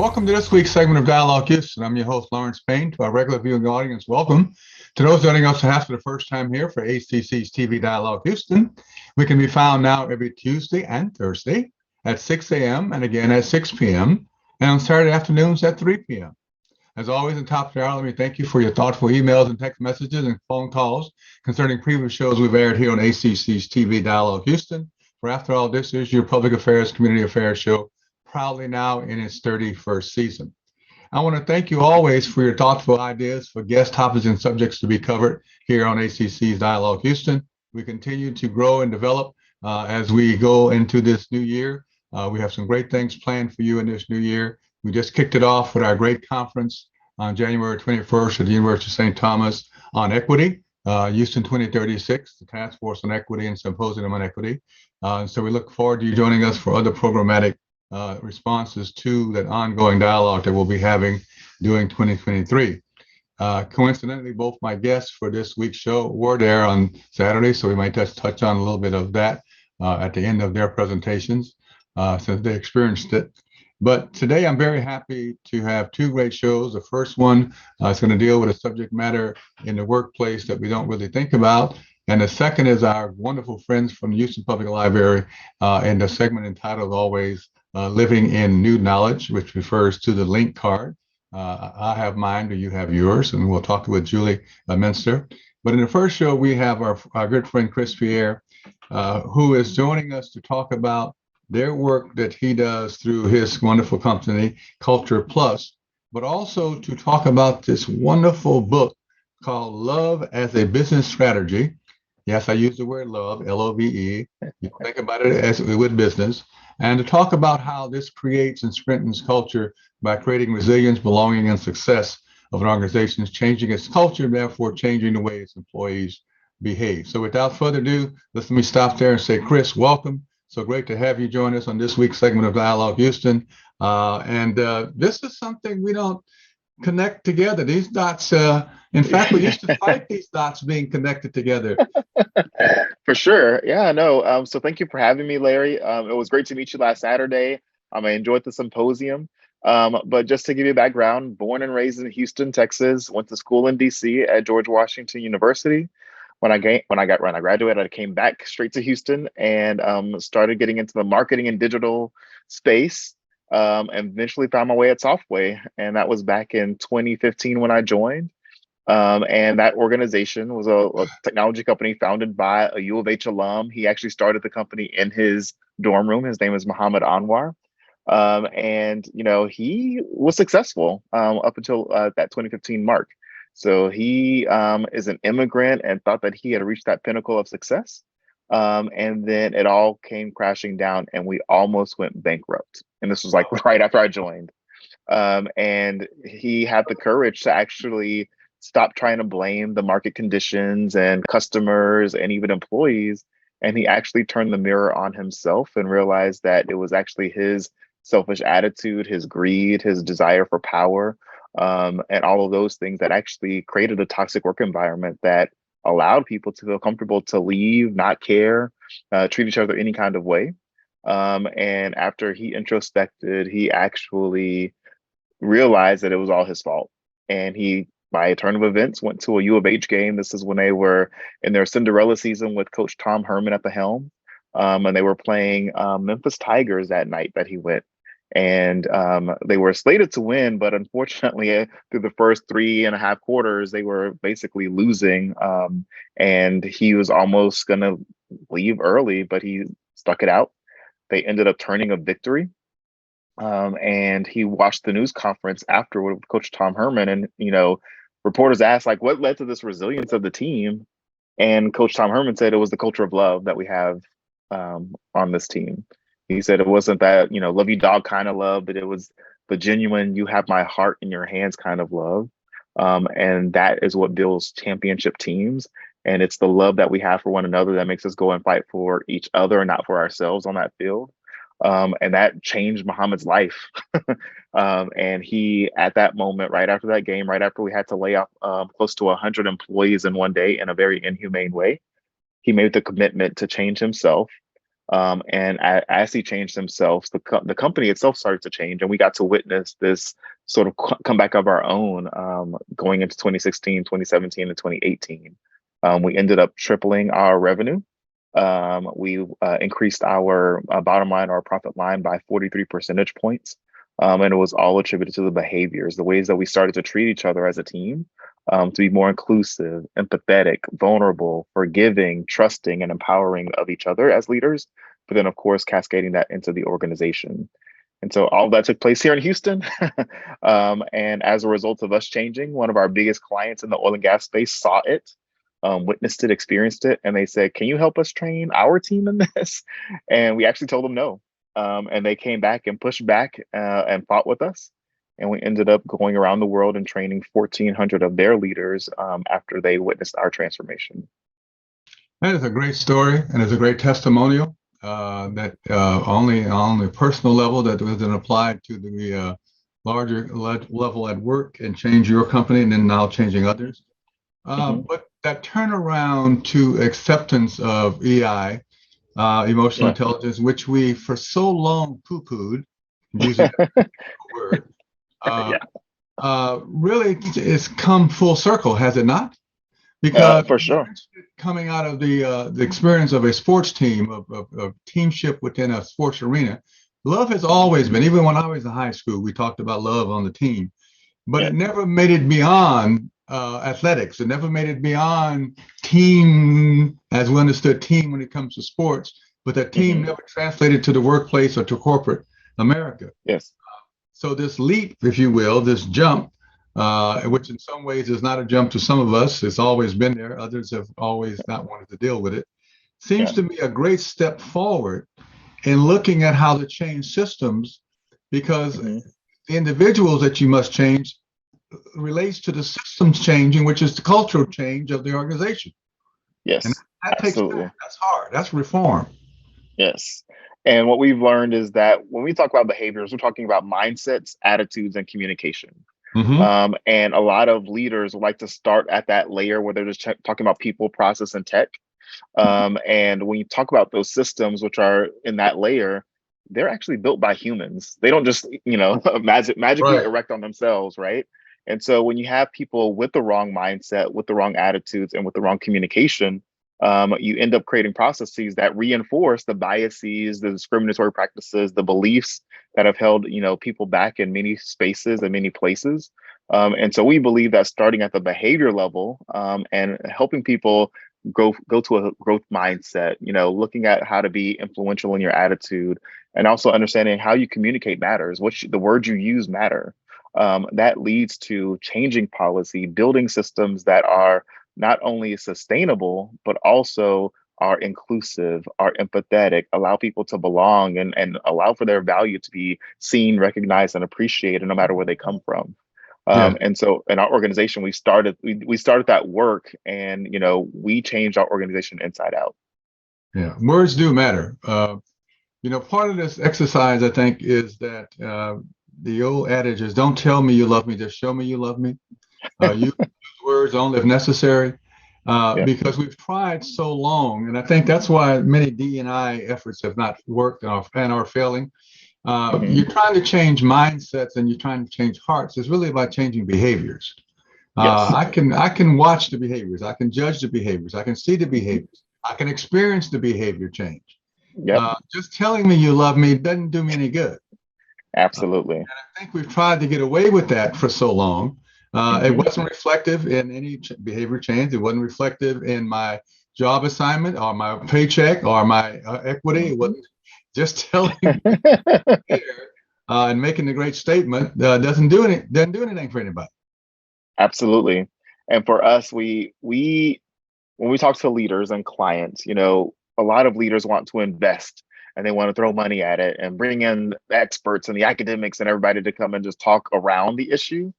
Welcome to this week's segment of Dialogue Houston. I'm your host, Lawrence Payne. To our regular viewing audience, welcome. To those joining us perhaps for the first time here for ACC's TV Dialogue Houston, we can be found now every Tuesday and Thursday at 6 a.m. and again at 6 p.m. and on Saturday afternoons at 3 p.m. As always, in top of the hour, let me thank you for your thoughtful emails and text messages and phone calls concerning previous shows we've aired here on ACC's TV Dialogue Houston. For after all, this is your public affairs, community affairs show, proudly now in its 31st season. I want to thank you always for your thoughtful ideas for guest topics and subjects to be covered here on ACC's Dialogue Houston. We continue to grow and develop as we go into this new year. We have some great things planned for you in this new year. We just kicked it off with our great conference on January 21st at the University of St. Thomas on equity, Houston 2036, the Task Force on Equity and Symposium on Equity. So we look forward to you joining us for other programmatic responses to that ongoing dialogue that we'll be having during 2023. Coincidentally, both my guests for this week's show were there on Saturday, so we might just touch on a little bit of that at the end of their presentations since they experienced it. But today I'm very happy to have two great shows. The first one is going to deal with a subject matter in the workplace that we don't really think about. And the second is our wonderful friends from the Houston Public Library in the segment entitled always Living in New Knowledge, which refers to the link card. I have mine, or you have yours, and we'll talk with Julie Minster. But in the first show, we have our good friend Chris Pierre, who is joining us to talk about their work that he does through his wonderful company, Culture Plus, but also to talk about this wonderful book called Love as a Business Strategy. Yes, I use the word love, L-O-V-E. You think about it as with business. And to talk about how this creates and strengthens culture by creating resilience, belonging, and success of an organization, changing its culture, therefore changing the way its employees behave. So without further ado, let me stop there and say, Chris, welcome. So great to have you join us on this week's segment of Dialogue Houston. This is something we don't connect together. These dots, in fact, we used to fight these dots being connected together. For sure. Yeah, no. So thank you for having me, Larry. It was great to meet you last Saturday. I enjoyed the symposium. But just to give you a background, born and raised in Houston, Texas, went to school in DC at George Washington University. When I graduated, I came back straight to Houston and started getting into the marketing and digital space. And eventually found my way at Softway, and that was back in 2015 when I joined. And that organization was a technology company founded by a U of H alum. He actually started the company in his dorm room. His name is Muhammad Anwar. And he was successful up until that 2015 mark. So he is an immigrant and thought that he had reached that pinnacle of success. And then it all came crashing down and we almost went bankrupt. And this was like right after I joined. And he had the courage to actually stop trying to blame the market conditions and customers and even employees. And he actually turned the mirror on himself and realized that it was actually his selfish attitude, his greed, his desire for power, and all of those things that actually created a toxic work environment that allowed people to feel comfortable to leave, not care, treat each other any kind of way. And after he introspected, he actually realized that it was all his fault. And he, by a turn of events, went to a U of H game. This is when they were in their Cinderella season with Coach Tom Herman at the helm. And they were playing Memphis Tigers that night that he went. And they were slated to win, but unfortunately, through the first 3.5 quarters, they were basically losing. And he was almost going to leave early, but he stuck it out. They ended up turning a victory. And he watched the news conference afterward with Coach Tom Herman. And, reporters asked, like, what led to this resilience of the team? And Coach Tom Herman said it was the culture of love that we have on this team. He said it wasn't that, love you dog kind of love, but it was the genuine, you have my heart in your hands kind of love. And that is what builds championship teams. And it's the love that we have for one another that makes us go and fight for each other and not for ourselves on that field. And that changed Muhammad's life. And he, at that moment, right after that game, right after we had to lay off close to 100 employees in one day in a very inhumane way, he made the commitment to change himself, And as he changed himself, the company itself started to change, and we got to witness this sort of comeback of our own, going into 2016, 2017, and 2018. We ended up tripling our revenue. We increased our bottom line, our profit line, by 43 percentage points. And it was all attributed to the behaviors, the ways that we started to treat each other as a team, to be more inclusive, empathetic, vulnerable, forgiving, trusting, and empowering of each other as leaders. But then, of course, cascading that into the organization. And so all that took place here in Houston. And as a result of us changing, one of our biggest clients in the oil and gas space saw it, witnessed it, experienced it, and they said, "Can you help us train our team in this?" And we actually told them no. And they came back and pushed back, and fought with us. And we ended up going around the world and training 1,400 of their leaders, after they witnessed our transformation. That is a great story, and it's a great testimonial that only on the personal level that wasn't applied to the larger level at work and change your company and then now changing others. But that turnaround to acceptance of EI, emotional intelligence, which we for so long poo-pooed, using that word, really it's come full circle, has it not? Because For sure. coming out of the experience of a sports team, of teamship within a sports arena, love has always been, even when I was in high school, we talked about love on the team, but it never made it beyond athletics. It never made it beyond team, as we understood team when it comes to sports, but that team never translated to the workplace or to corporate America. Yes. So this leap, if you will, this jump, which in some ways is not a jump to some of us, it's always been there. Others have always not wanted to deal with it. Seems to be a great step forward in looking at how to change systems, because the individuals that you must change relates to the systems changing, which is the cultural change of the organization. Yes, and that absolutely. takes time. That's hard. That's reform. Yes. And what we've learned is that when we talk about behaviors, we're talking about mindsets, attitudes, and communication. And a lot of leaders like to start at that layer where they're just talking about people, process, and tech. And when you talk about those systems, which are in that layer, they're actually built by humans. They don't just, magically erect on themselves, right? And so when you have people with the wrong mindset, with the wrong attitudes, and with the wrong communication, you end up creating processes that reinforce the biases, the discriminatory practices, the beliefs that have held, people back in many spaces and many places. And so we believe that starting at the behavior level, and helping people go to a growth mindset, looking at how to be influential in your attitude, and also understanding how you communicate matters, the words you use matter. That leads to changing policy, building systems that are not only sustainable, but also are inclusive, are empathetic, allow people to belong, and allow for their value to be seen, recognized, and appreciated no matter where they come from. And so in our organization, we started that work, and we changed our organization inside out. Yeah, words do matter. Part of this exercise, I think, is that the old adage is, don't tell me you love me, just show me you love me. Use words only if necessary, because we've tried so long, and I think that's why many D&I efforts have not worked and are failing. You're trying to change mindsets and you're trying to change hearts. It's really about changing behaviors. I can watch the behaviors, I can judge the behaviors, I can see the behaviors, I can experience the behavior change. Just telling me you love me doesn't do me any good. Absolutely. And I think we've tried to get away with that for so long. It wasn't reflective in any behavior change. It wasn't reflective in my job assignment or my paycheck or my equity. It wasn't just telling me and making a great statement doesn't do anything for anybody. Absolutely. And for us, we when we talk to leaders and clients, a lot of leaders want to invest, and they want to throw money at it and bring in the experts and the academics and everybody to come and just talk around the issue.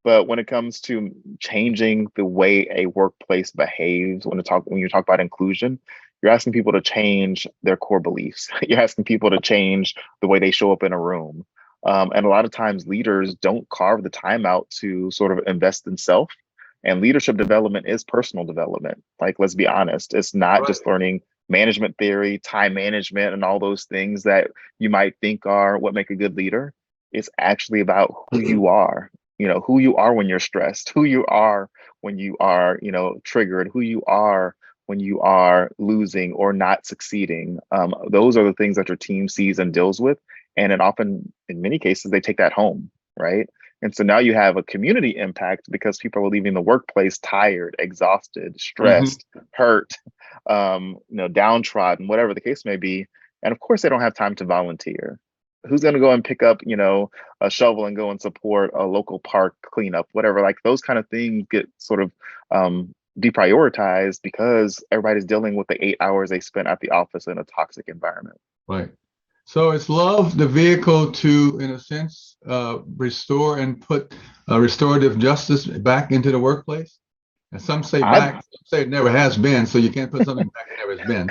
But when it comes to changing the way a workplace behaves, when you talk about inclusion, you're asking people to change their core beliefs. You're asking people to change the way they show up in a room. And a lot of times leaders don't carve the time out to sort of invest in self. And leadership development is personal development. Like, let's be honest, it's not just learning management theory, time management, and all those things that you might think are what make a good leader. It's actually about who you are, who you are when you're stressed, who you are when you are, triggered, who you are when you are losing or not succeeding. Those are the things that your team sees and deals with. And then often, in many cases, they take that home, right? And so now you have a community impact because people are leaving the workplace tired, exhausted, Mhm. stressed, hurt, downtrodden, whatever the case may be. And of course, they don't have time to volunteer. Who's going to go and pick up, a shovel and go and support a local park cleanup, whatever? Like those kind of things get sort of deprioritized because everybody's dealing with the 8 hours they spent at the office in a toxic environment. Right. So is love the vehicle to, in a sense, restore and put restorative justice back into the workplace? And some say I, back, some say it never has been, so you can't put something back that never has been.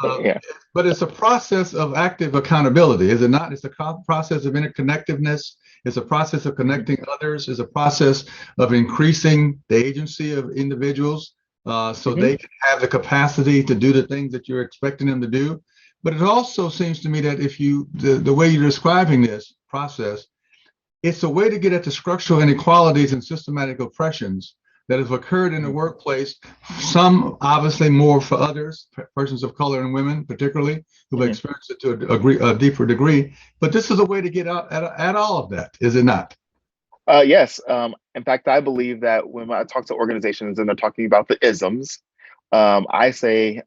Uh, yeah. but it's a process of active accountability, is it not? It's a process of interconnectedness. It's a process of connecting others. It's a process of increasing the agency of individuals so Mhm. they can have the capacity to do the things that you're expecting them to do. But it also seems to me that if the way you're describing this process, it's a way to get at the structural inequalities and systematic oppressions that have occurred in the workplace. Some obviously more for others, persons of color and women particularly, who've Mhm. experienced it to a deeper degree. But this is a way to get out at all of that, is it not? Yes. In fact, I believe that when I talk to organizations and they're talking about the isms, I say,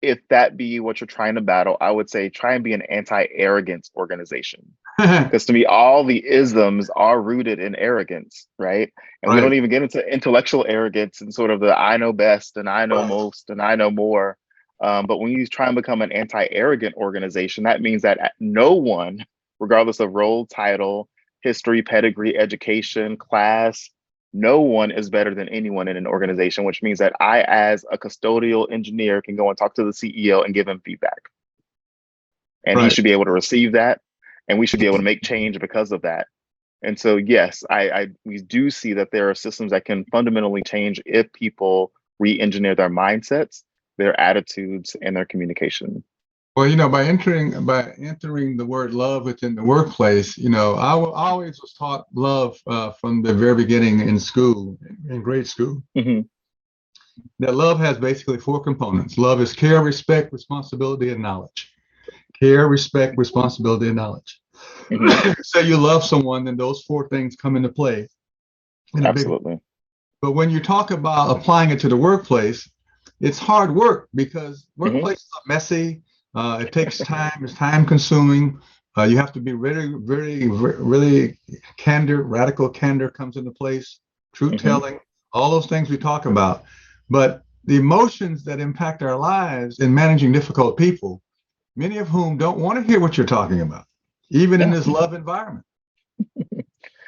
if that be what you're trying to battle, I would say try and be an anti-arrogance organization. Because to me, all the isms are rooted in arrogance, right? And we don't Right. even get into intellectual arrogance and sort of the I know best and I know most and I know more. But when you try and become an anti-arrogant organization, that means that no one, regardless of role, title, history, pedigree, education, class, no one is better than anyone in an organization, which means that I, as a custodial engineer, can go and talk to the CEO and give him feedback. And he Right. should be able to receive that. And we should be able to make change because of that. And so, yes, we do see that there are systems that can fundamentally change if people re-engineer their mindsets, their attitudes, and their communication. Well, by entering the word love within the workplace, I always was taught love from the very beginning in school, in grade school. Hmm. That love has basically four components. Love is care, respect, responsibility, and knowledge. Care, respect, responsibility, and knowledge. Hmm. Say you love someone, then those four things come into play in a big way. Absolutely. But when you talk about applying it to the workplace, it's hard work because Hmm. workplaces are messy. It takes time. It's time consuming. You have to be really, really, really candor. Radical candor comes into place. Truth Hmm. telling. All those things we talk about. But the emotions that impact our lives in managing difficult people, many of whom don't want to hear what you're talking about, even in Yeah. this love environment.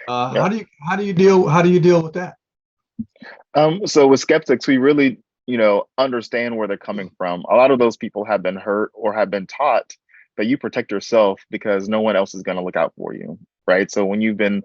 Yeah. How do you deal with that? So with skeptics, we really, understand where they're coming from. A lot of those people have been hurt or have been taught that you protect yourself because no one else is going to look out for you, right? So when you've been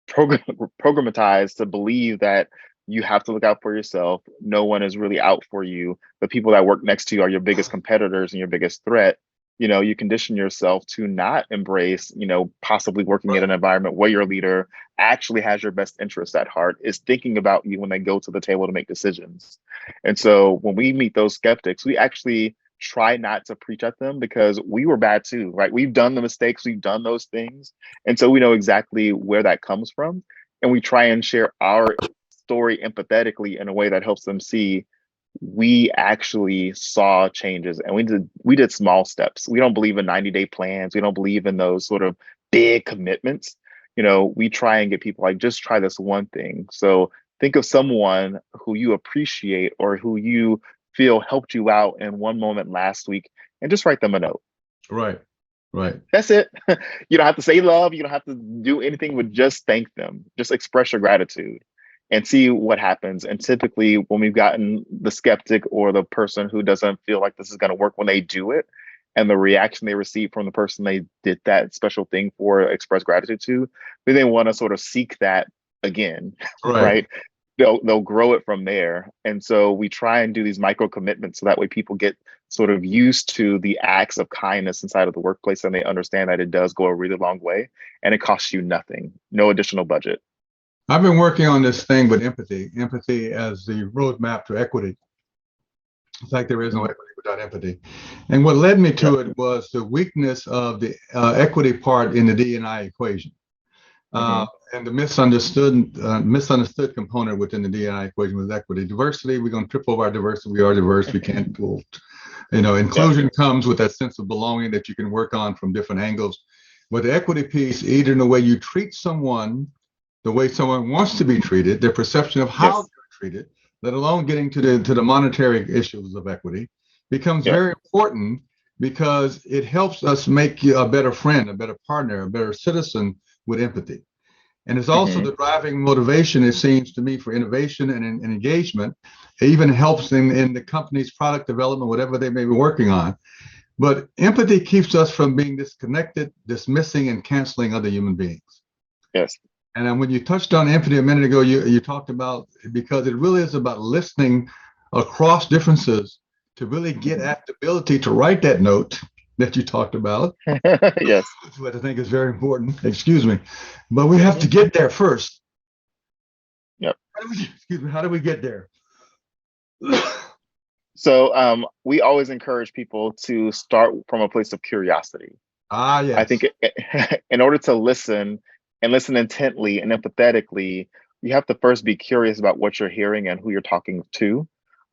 program programmatized to believe that you have to look out for yourself, no one is really out for you. The people that work next to you are your biggest competitors and your biggest threat. You condition yourself to not embrace, possibly working in Right. an environment where your leader actually has your best interest at heart, is thinking about you when they go to the table to make decisions. And so when we meet those skeptics, we actually try not to preach at them because we were bad too, right? We've done the mistakes, we've done those things. And so we know exactly where that comes from. And we try and share our story empathetically in a way that helps them see we actually saw changes and we did small steps. We don't believe in 90-day plans. We don't believe in those sort of big commitments. We try and get people like just try this one thing. So think of someone who you appreciate or who you feel helped you out in one moment last week and just write them a note. Right. Right. That's it. You don't have to say love. You don't have to do anything but just thank them. Just express your gratitude and see what happens. And typically, when we've gotten the skeptic or the person who doesn't feel like this is going to work when they do it, and the reaction they receive from the person they did that special thing for, express gratitude to, we then want to sort of seek that again, Right. right? They'll grow it from there. And so we try and do these micro commitments so that way people get sort of used to the acts of kindness inside of the workplace, and they understand that it does go a really long way, and it costs you nothing, no additional budget. I've been working on this thing with empathy as the roadmap to equity. It's like there is no Mhm. equity without empathy. And what led me Yeah. to it was the weakness of the equity part in the D&I equation. Uh, Hmm. and the misunderstood component within the D&I equation was equity. Diversity, we're going to trip over our diversity. We are diverse. We can't go. Yeah. Inclusion comes with that sense of belonging that you can work on from different angles. But the equity piece, either in the way you treat someone, the way someone wants to be treated, their perception of how Yes. they're treated, let alone getting to the monetary issues of equity, becomes Yeah. very important because it helps us make you a better friend, a better partner, a better citizen with empathy. And it's also Hmm. the driving motivation, it seems to me, for innovation and engagement. It even helps in the company's product development, whatever they may be working on. But empathy keeps us from being disconnected, dismissing, and canceling other human beings. Yes. And when you touched on empathy a minute ago, you talked about because it really is about listening across differences to really get Hmm. at the ability to write that note that you talked about, Yes. which I think is very important. Excuse me, but we have to Hmm. get there first. Yep. Excuse me. How do we get there? So we always encourage people to start from a place of curiosity. I think Yes. in order to listen and listen intently and empathetically, you have to first be curious about what you're hearing and who you're talking to,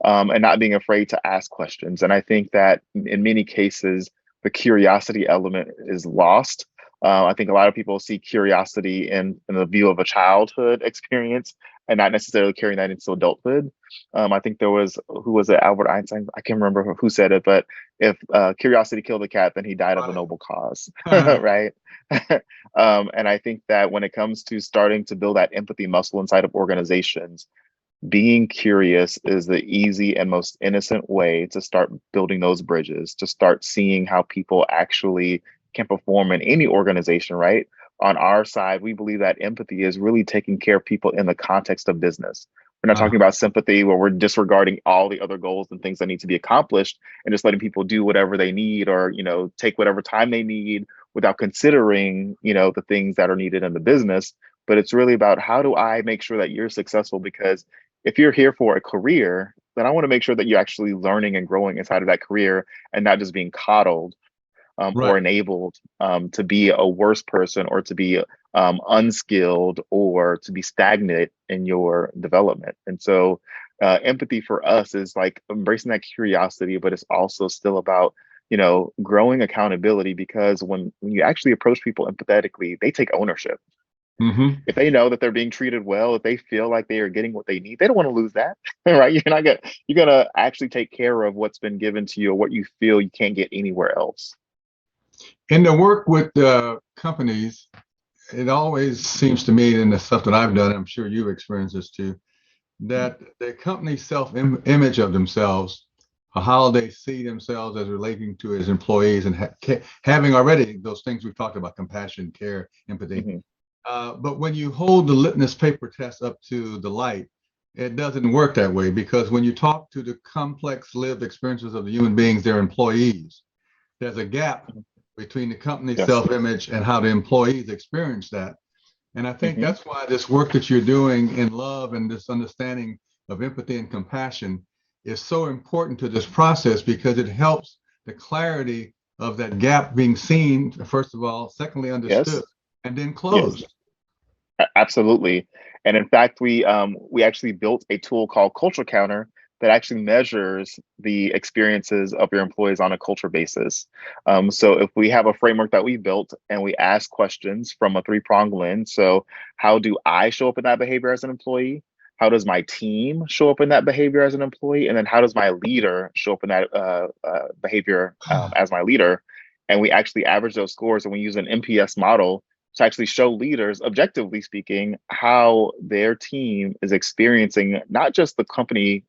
and not being afraid to ask questions. And I think that in many cases, the curiosity element is lost. I think a lot of people see curiosity in the view of a childhood experience and not necessarily carrying that into adulthood. I think there was, who was it, Albert Einstein? I can't remember who said it, but if curiosity killed the cat, then he died of a noble cause, Right. right? And I think that when it comes to starting to build that empathy muscle inside of organizations, being curious is the easy and most innocent way to start building those bridges, to start seeing how people actually can perform in any organization, right? On our side, we believe that empathy is really taking care of people in the context of business. We're not Uh, talking about sympathy where we're disregarding all the other goals and things that need to be accomplished and just letting people do whatever they need, or, take whatever time they need without considering, the things that are needed in the business. But it's really about, how do I make sure that you're successful? Because if you're here for a career, then I want to make sure that you're actually learning and growing inside of that career and not just being coddled, or right. enabled, to be a worse person, or to be unskilled, or to be stagnant in your development. And so, empathy for us is like embracing that curiosity, but it's also still about, growing accountability, because when you actually approach people empathetically, they take ownership. Hmm. If they know that they're being treated well, if they feel like they are getting what they need, they don't want to lose that, right? You're gonna actually take care of what's been given to you, or what you feel you can't get anywhere else. In the work with companies, it always seems to me, in the stuff that I've done, I'm sure you've experienced this too, that the company's self-image of themselves, or how they see themselves as relating to its employees, and having already those things we've talked about: compassion, care, empathy. Hmm. But when you hold the litmus paper test up to the light, it doesn't work that way, because when you talk to the complex lived experiences of the human beings, their employees, there's a gap between the company's Yes. self-image and how the employees experience that. And I think Hmm. that's why this work that you're doing in love and this understanding of empathy and compassion is so important to this process, because it helps the clarity of that gap being seen, first of all, secondly, understood, Yes. and then Yes. closed. Absolutely. And in fact, we actually built a tool called Culture Counter that actually measures the experiences of your employees on a culture basis. So if we have a framework that we built, and we ask questions from a three-pronged lens, so how do I show up in that behavior as an employee? How does my team show up in that behavior as an employee? And then how does my leader show up in that behavior as my leader? And we actually average those scores, and we use an MPS model to actually show leaders, objectively speaking, how their team is experiencing not just the company,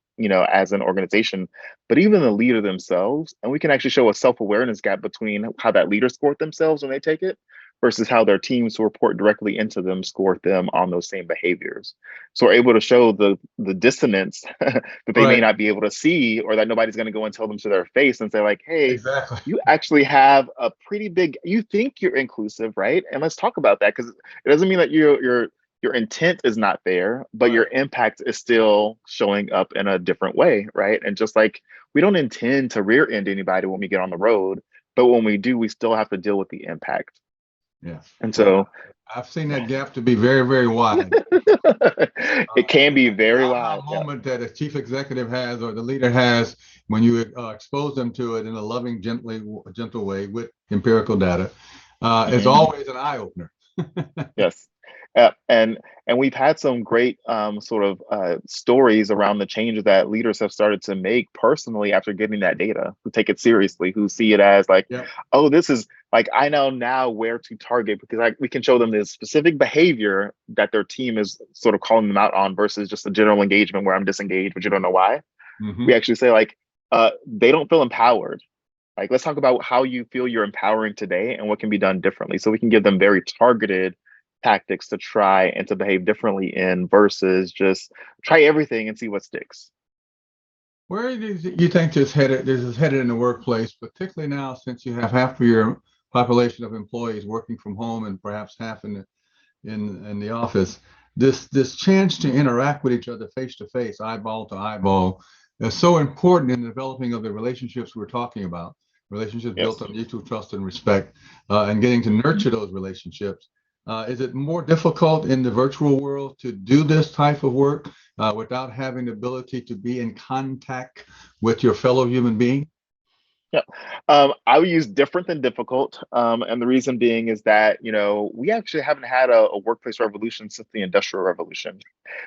as an organization, but even the leader themselves. And we can actually show a self-awareness gap between how that leader scored themselves when they take it versus how their teams who report directly into them scored them on those same behaviors. So we're able to show the dissonance that they may Right. not be able to see, or that nobody's going to go and tell them to their face and say like, hey, Exactly. you actually have a pretty big, you think you're inclusive, right? And let's talk about that, because it doesn't mean that your intent is not there, but Right. your impact is still showing up in a different way, right? And just like we don't intend to rear end anybody when we get on the road, but when we do, we still have to deal with the impact. Yeah. And Well, so I've seen that gap to be very, very wide. it can be The very aha wide. Yeah. moment that a chief executive has or the leader has when you expose them to it in a loving, gentle way with empirical data is Mhm. always an eye opener. Yes. And we've had some great sort of stories around the changes that leaders have started to make personally after getting that data, who take it seriously, who see it as like, Yeah. oh, this is like, I know now where to target, because we can show them this specific behavior that their team is sort of calling them out on versus just a general engagement where I'm disengaged, but you don't know why. We Hmm. actually say like, they don't feel empowered. Like, let's talk about how you feel you're empowering today and what can be done differently. So we can give them very targeted tactics to try and to behave differently in, versus just try everything and see what sticks. Where do you think this is headed in the workplace, particularly now since you have half of your population of employees working from home and perhaps half in the office? This chance to interact with each other face to face, eyeball to eyeball, is so important in developing of the relationships we're talking about. Relationships built Yes. on mutual trust and respect, and getting to nurture those relationships. Is it more difficult in the virtual world to do this type of work without having the ability to be in contact with your fellow human being? Yeah. I would use different than difficult. And the reason being is that, we actually haven't had a workplace revolution since the Industrial Revolution.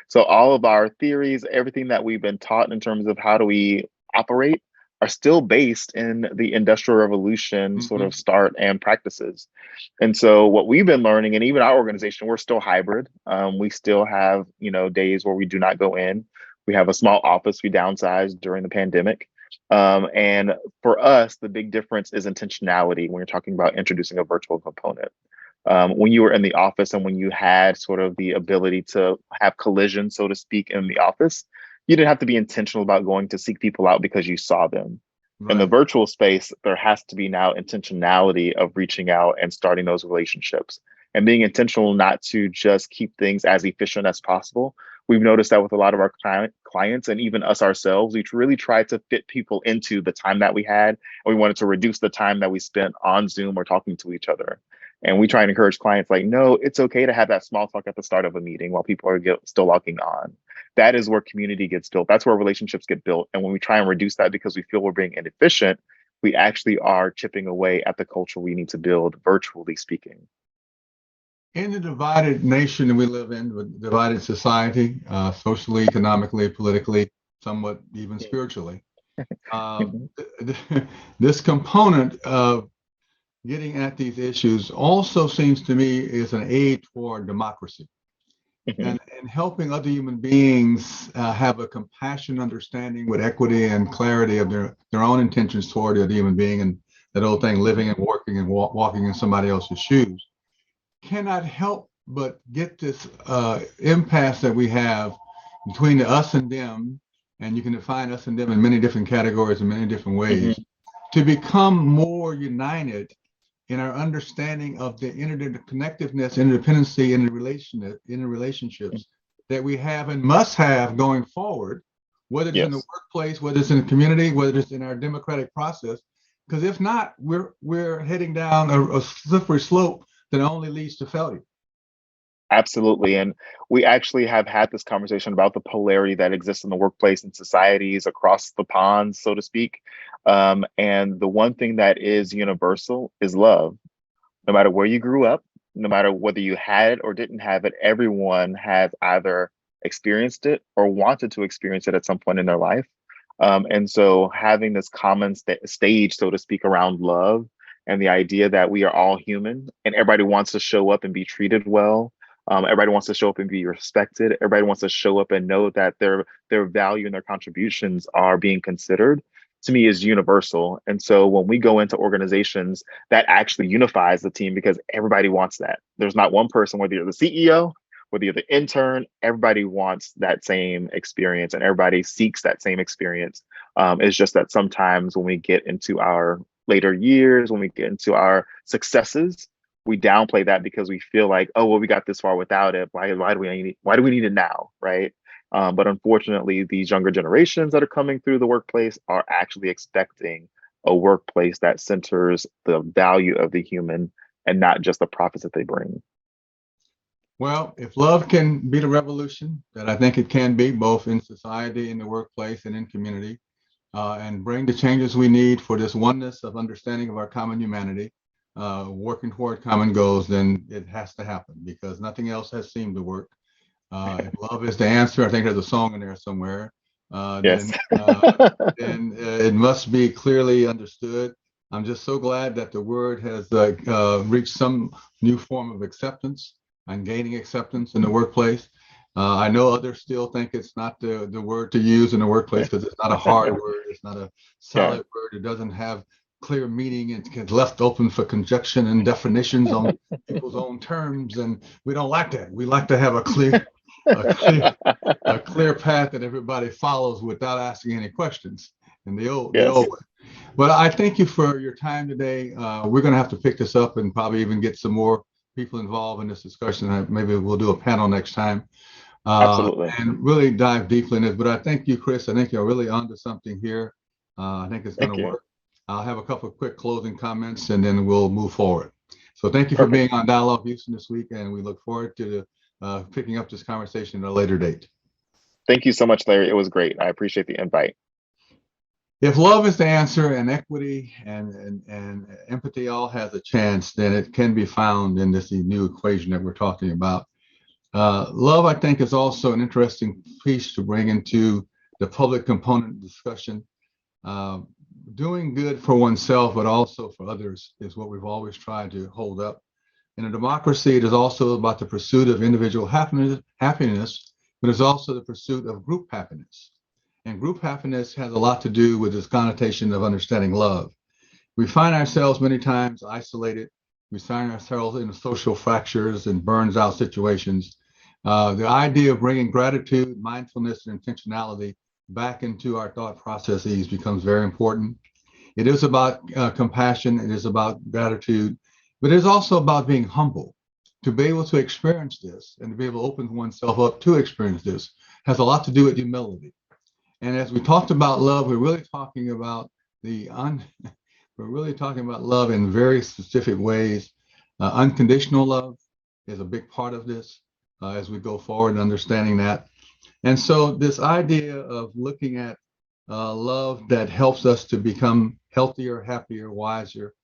So all of our theories, everything that we've been taught in terms of how do we operate, are still based in the Industrial Revolution sort of Hmm. start and practices. And so what we've been learning, and even our organization, we're still hybrid. We still have, days where we do not go in. We have a small office we downsized during the pandemic. And for us, the big difference is intentionality when you're talking about introducing a virtual component. When you were in the office and when you had sort of the ability to have collision, so to speak, in the office, you didn't have to be intentional about going to seek people out because you saw them. In the Right. virtual space, there has to be now intentionality of reaching out and starting those relationships and being intentional not to just keep things as efficient as possible. We've noticed that with a lot of our clients and even us ourselves, we really tried to fit people into the time that we had. And we wanted to reduce the time that we spent on Zoom or talking to each other. And we try and encourage clients like, no, it's okay to have that small talk at the start of a meeting while people are still logging on. That is where community gets built. That's where relationships get built. And when we try and reduce that because we feel we're being inefficient, we actually are chipping away at the culture we need to build, virtually speaking. In the divided nation that we live in, with divided society, socially, economically, politically, somewhat even spiritually, uh, Mhm. this component of getting at these issues also seems to me is an aid toward democracy Mhm. and helping other human beings have a compassion, understanding with equity and clarity of their own intentions toward the other human being and that old thing, living and working and walking in somebody else's shoes, cannot help but get this impasse that we have between the us and them, and you can define us and them in many different categories in many different ways, Mhm. to become more united in our understanding of the interconnectedness, interdependency, interrelationships that we have and must have going forward, whether it's in the Yes. workplace, whether it's in the community, whether it's in our democratic process. Because if not, we're heading down a slippery slope that only leads to failure. Absolutely. And we actually have had this conversation about the polarity that exists in the workplace and societies across the pond, so to speak. And the one thing that is universal is love. No matter where you grew up, no matter whether you had it or didn't have it, everyone has either experienced it or wanted to experience it at some point in their life. And so having this common stage, so to speak, around love and the idea that we are all human and everybody wants to show up and be treated well. Everybody wants to show up and be respected. Everybody wants to show up and know that their value and their contributions are being considered. to me is universal. And so when we go into organizations, that actually unifies the team because everybody wants that. There's not one person, whether you're the CEO, whether you're the intern, everybody wants that same experience and everybody seeks that same experience. It's just that sometimes when we get into our later years, when we get into our successes, we downplay that because we feel like, oh, well, we got this far without it. Why do we need it now? Right. But unfortunately, these younger generations that are coming through the workplace are actually expecting a workplace that centers the value of the human and not just the profits that they bring. Well, if love can be the revolution that I think it can be, both in society, in the workplace, and in community, and bring the changes we need for this oneness of understanding of our common humanity, working toward common goals, then it has to happen because nothing else has seemed to work. If love is the answer, I think there's a song in there somewhere. Uh, Yes. then, uh, then it must be clearly understood. I'm just so glad that the word has reached some new form of acceptance and gaining acceptance in the workplace. I know others still think it's not the word to use in the workplace because it's not a hard word. It's not a Yeah. solid word. It doesn't have clear meaning. It's left open for conjecture and definitions on people's own terms. And we don't like that. We like to have a clear, a clear path that everybody follows without asking any questions. And the Yes. old way. But I thank you for your time today. We're going to have to pick this up and probably even get some more people involved in this discussion. Maybe we'll do a panel next time Absolutely. and really dive deeply in this. But I thank you, Chris. I think you're really onto something here. I think it's going Thank to you. work. I'll have a couple of quick closing comments and then we'll move forward. So thank you for Perfect. being on Dialogue Houston this week, and we look forward to picking up this conversation at a later date. Thank you so much, Larry. It was great. I appreciate the invite. If love is the answer and equity and empathy all has a chance, then it can be found in this new equation that we're talking about. Love, I think, is also an interesting piece to bring into the public component discussion. Uh, Doing good for oneself, but also for others, is what we've always tried to hold up. In a democracy, it is also about the pursuit of individual happiness, but it's also the pursuit of group happiness. And group happiness has a lot to do with this connotation of understanding love. We find ourselves many times isolated. We find ourselves in social fractures and burns out situations. The idea of bringing gratitude, mindfulness, and intentionality back into our thought processes becomes very important. It is about compassion. It is about gratitude, but it's also about being humble. To be able to experience this and to be able to open oneself up to experience this has a lot to do with humility. And as we talked about love, we're really talking about we're really talking about love in very specific ways. Unconditional love is a big part of this as we go forward and understanding that. And so this idea of looking at love that helps us to become healthier, happier, wiser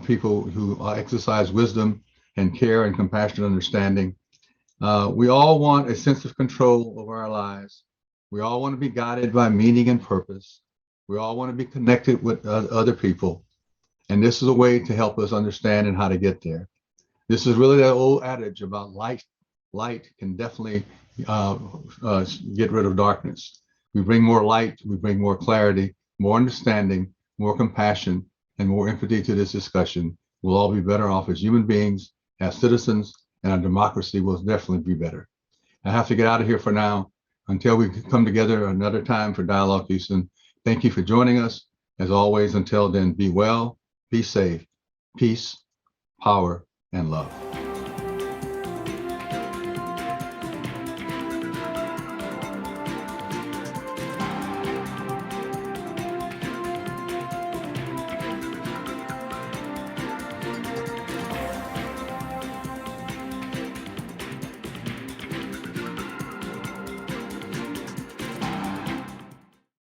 people who exercise wisdom and care and compassion and understanding. We all want a sense of control over our lives. We all want to be guided by meaning and purpose. We all want to be connected with other people. And this is a way to help us understand and how to get there. This is really that old adage about light. Light can definitely get rid of darkness. We bring more light, we bring more clarity, more understanding, more compassion, and more empathy to this discussion. We'll all be better off as human beings, as citizens, and our democracy will definitely be better. I have to get out of here for now. Until we come together another time for Dialogue Houston, thank you for joining us. As always, until then, be well, be safe, peace, power, and love.